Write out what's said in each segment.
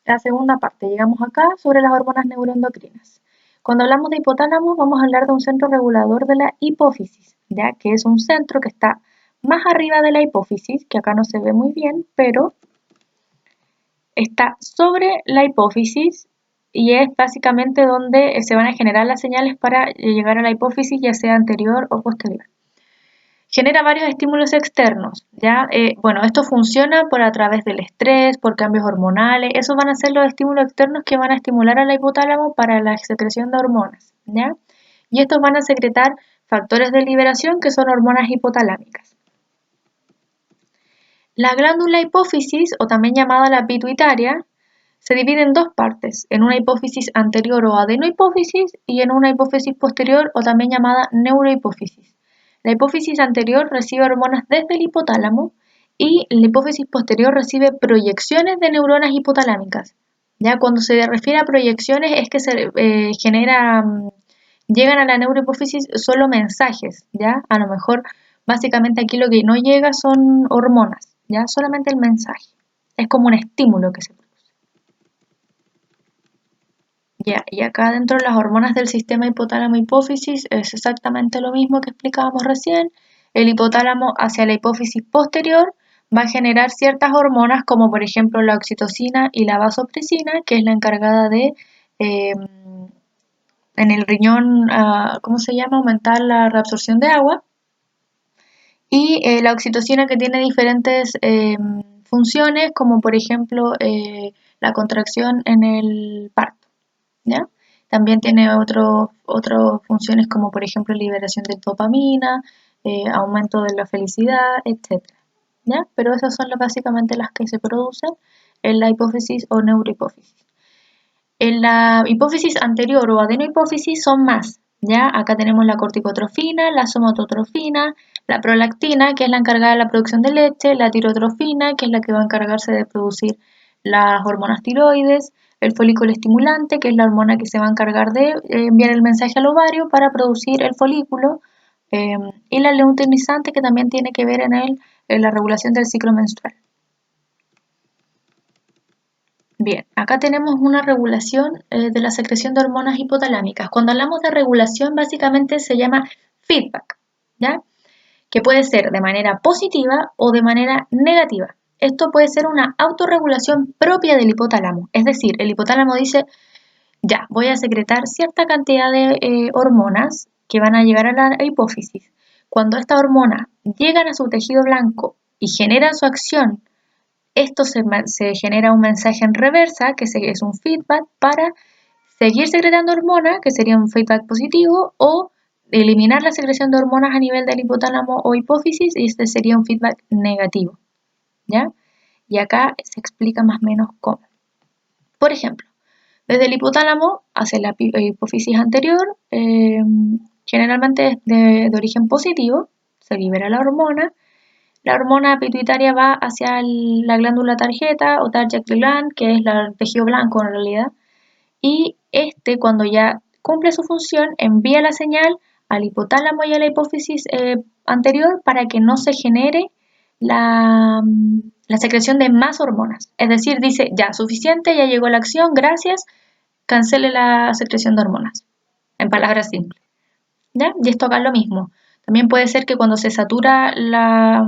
la segunda parte. Llegamos acá sobre las hormonas neuroendocrinas. Cuando hablamos de hipotálamo, vamos a hablar de un centro regulador de la hipófisis, ya que es un centro que está más arriba de la hipófisis, que acá no se ve muy bien, pero está sobre la hipófisis y es básicamente donde se van a generar las señales para llegar a la hipófisis, ya sea anterior o posterior. Genera varios estímulos externos, ¿ya? Bueno, esto funciona por a través del estrés, por cambios hormonales, esos van a ser los estímulos externos que van a estimular al hipotálamo para la secreción de hormonas, ¿ya? Y estos van a secretar factores de liberación que son hormonas hipotalámicas. La glándula hipófisis, o también llamada la pituitaria, se divide en dos partes, en una hipófisis anterior o adenohipófisis y en una hipófisis posterior o también llamada neurohipófisis. La hipófisis anterior recibe hormonas desde el hipotálamo y la hipófisis posterior recibe proyecciones de neuronas hipotalámicas. Ya cuando se refiere a proyecciones es que se llegan a la neurohipófisis solo mensajes, ya a lo mejor básicamente aquí lo que no llega son hormonas, ya solamente el mensaje. Es como un estímulo que se produce. Ya, y acá dentro de las hormonas del sistema hipotálamo-hipófisis es exactamente lo mismo que explicábamos recién. El hipotálamo hacia la hipófisis posterior va a generar ciertas hormonas como por ejemplo la oxitocina y la vasopresina, que es la encargada de en el riñón, ¿cómo se llama? Aumentar la reabsorción de agua. Y la oxitocina que tiene diferentes funciones como por ejemplo la contracción en el parto. ¿Ya? También tiene otras funciones como por ejemplo liberación de dopamina, aumento de la felicidad, etc. ¿Ya? Pero esas son básicamente las que se producen en la hipófisis o neurohipófisis. En la hipófisis anterior o adenohipófisis son más. ¿Ya? Acá tenemos la corticotrofina, la somatotrofina, la prolactina, que es la encargada de la producción de leche, la tirotrofina, que es la que va a encargarse de producir las hormonas tiroides, el folículo estimulante, que es la hormona que se va a encargar de enviar el mensaje al ovario para producir el folículo, y la luteinizante, que también tiene que ver en la regulación del ciclo menstrual. Bien, acá tenemos una regulación de la secreción de hormonas hipotalámicas. Cuando hablamos de regulación, básicamente se llama feedback, ¿ya? Que puede ser de manera positiva o de manera negativa. Esto puede ser una autorregulación propia del hipotálamo, es decir, el hipotálamo dice, ya, voy a secretar cierta cantidad de hormonas que van a llegar a la hipófisis. Cuando estas hormonas llegan a su tejido blanco y generan su acción, esto se genera un mensaje en reversa, que es un feedback, para seguir secretando hormonas, que sería un feedback positivo, o eliminar la secreción de hormonas a nivel del hipotálamo o hipófisis, y este sería un feedback negativo, ¿ya? Y acá se explica más o menos cómo. Por ejemplo, desde el hipotálamo hacia la hipófisis anterior, generalmente es de origen positivo, se libera la hormona pituitaria va hacia la glándula tarjeta o target gland, que es el tejido blanco en realidad, y este cuando ya cumple su función envía la señal al hipotálamo y a la hipófisis anterior para que no se genere la secreción de más hormonas. Es decir, dice, ya, suficiente, ya llegó la acción, gracias, cancele la secreción de hormonas, en palabras simples. ¿Ya? Y esto acá es lo mismo. También puede ser que cuando se satura la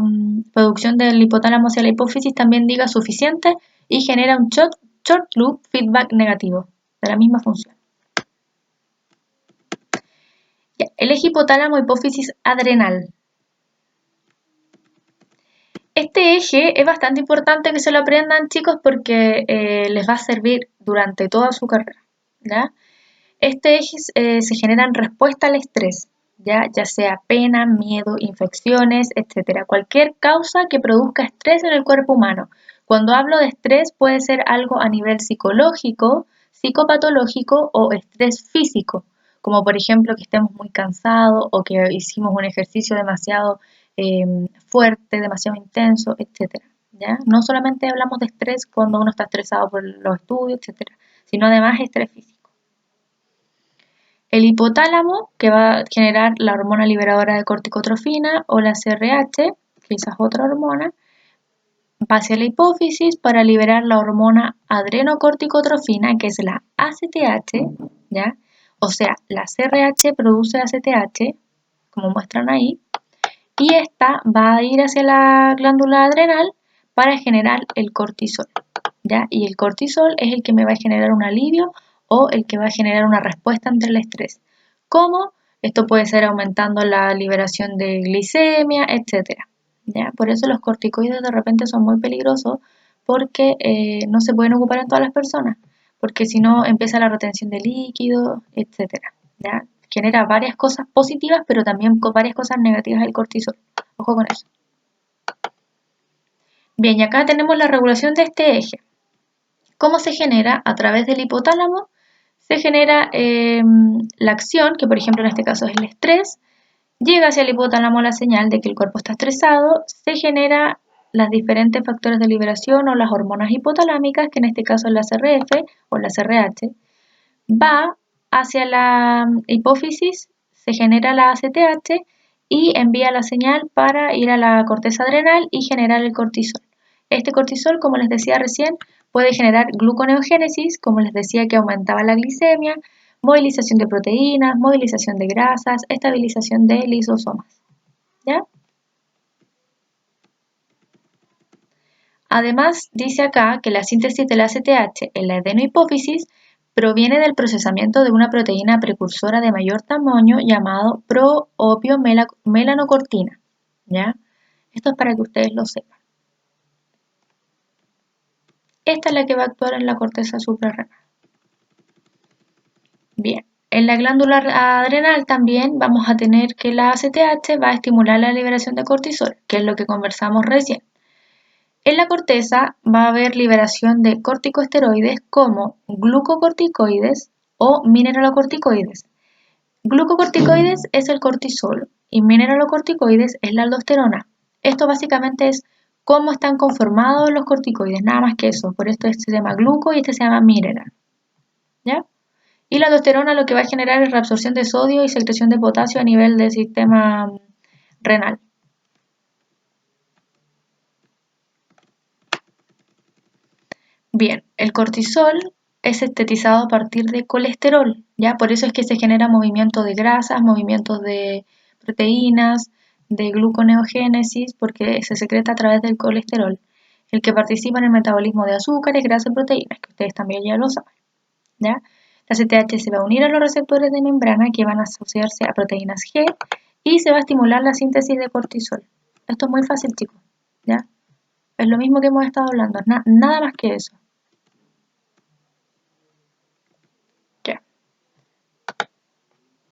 producción del hipotálamo hacia la hipófisis también diga suficiente y genera un short loop feedback negativo de la misma función. Ya, el eje hipotálamo hipófisis adrenal. Este eje es bastante importante que se lo aprendan, chicos, porque les va a servir durante toda su carrera. ¿Ya? Este eje se genera en respuesta al estrés, ya sea pena, miedo, infecciones, etc. Cualquier causa que produzca estrés en el cuerpo humano. Cuando hablo de estrés puede ser algo a nivel psicológico, psicopatológico o estrés físico, como por ejemplo que estemos muy cansados o que hicimos un ejercicio demasiado fuerte, demasiado intenso, etc. ¿Ya? No solamente hablamos de estrés cuando uno está estresado por los estudios, etc., sino además estrés físico. El hipotálamo, que va a generar la hormona liberadora de corticotrofina o la CRH, que esa es otra hormona, va hacia la hipófisis para liberar la hormona adrenocorticotrofina, que es la ACTH, ¿ya? O sea, la CRH produce ACTH, como muestran ahí, y esta va a ir hacia la glándula adrenal para generar el cortisol, ¿ya? Y el cortisol es el que me va a generar un alivio o el que va a generar una respuesta ante el estrés. ¿Cómo? Esto puede ser aumentando la liberación de glicemia, etcétera, ¿ya? Por eso los corticoides de repente son muy peligrosos porque no se pueden ocupar en todas las personas, porque si no empieza la retención de líquido, etcétera, ¿ya? Genera varias cosas positivas, pero también varias cosas negativas el cortisol. Ojo con eso. Bien, y acá tenemos la regulación de este eje. ¿Cómo se genera? A través del hipotálamo se genera la acción, que por ejemplo en este caso es el estrés, llega hacia el hipotálamo la señal de que el cuerpo está estresado, se genera los diferentes factores de liberación o las hormonas hipotalámicas, que en este caso es la CRF o la CRH, va hacia la hipófisis, se genera la ACTH y envía la señal para ir a la corteza adrenal y generar el cortisol. Este cortisol, como les decía recién, puede generar gluconeogénesis, como les decía que aumentaba la glicemia, movilización de proteínas, movilización de grasas, estabilización de lisosomas. ¿Ya? Además, dice acá que la síntesis del ACTH en la adenohipófisis proviene del procesamiento de una proteína precursora de mayor tamaño llamado proopiomelanocortina. ¿Ya? Esto es para que ustedes lo sepan. Esta es la que va a actuar en la corteza suprarrenal. Bien, en la glándula adrenal también vamos a tener que la ACTH va a estimular la liberación de cortisol, que es lo que conversamos recién. En la corteza va a haber liberación de corticosteroides como glucocorticoides o mineralocorticoides. Glucocorticoides es el cortisol y mineralocorticoides es la aldosterona. Esto básicamente es cómo están conformados los corticoides, nada más que eso. Por esto este se llama gluco y este se llama mineral. ¿Ya? Y la aldosterona lo que va a generar es reabsorción de sodio y secreción de potasio a nivel del sistema renal. Bien, el cortisol es sintetizado a partir de colesterol, ¿ya? Por eso es que se genera movimiento de grasas, movimientos de proteínas, de gluconeogénesis, porque se secreta a través del colesterol, el que participa en el metabolismo de azúcares, grasas y proteínas, que ustedes también ya lo saben, ¿ya? La CTH se va a unir a los receptores de membrana que van a asociarse a proteínas G y se va a estimular la síntesis de cortisol. Esto es muy fácil, chicos, ¿ya? Es lo mismo que hemos estado hablando, nada más que eso.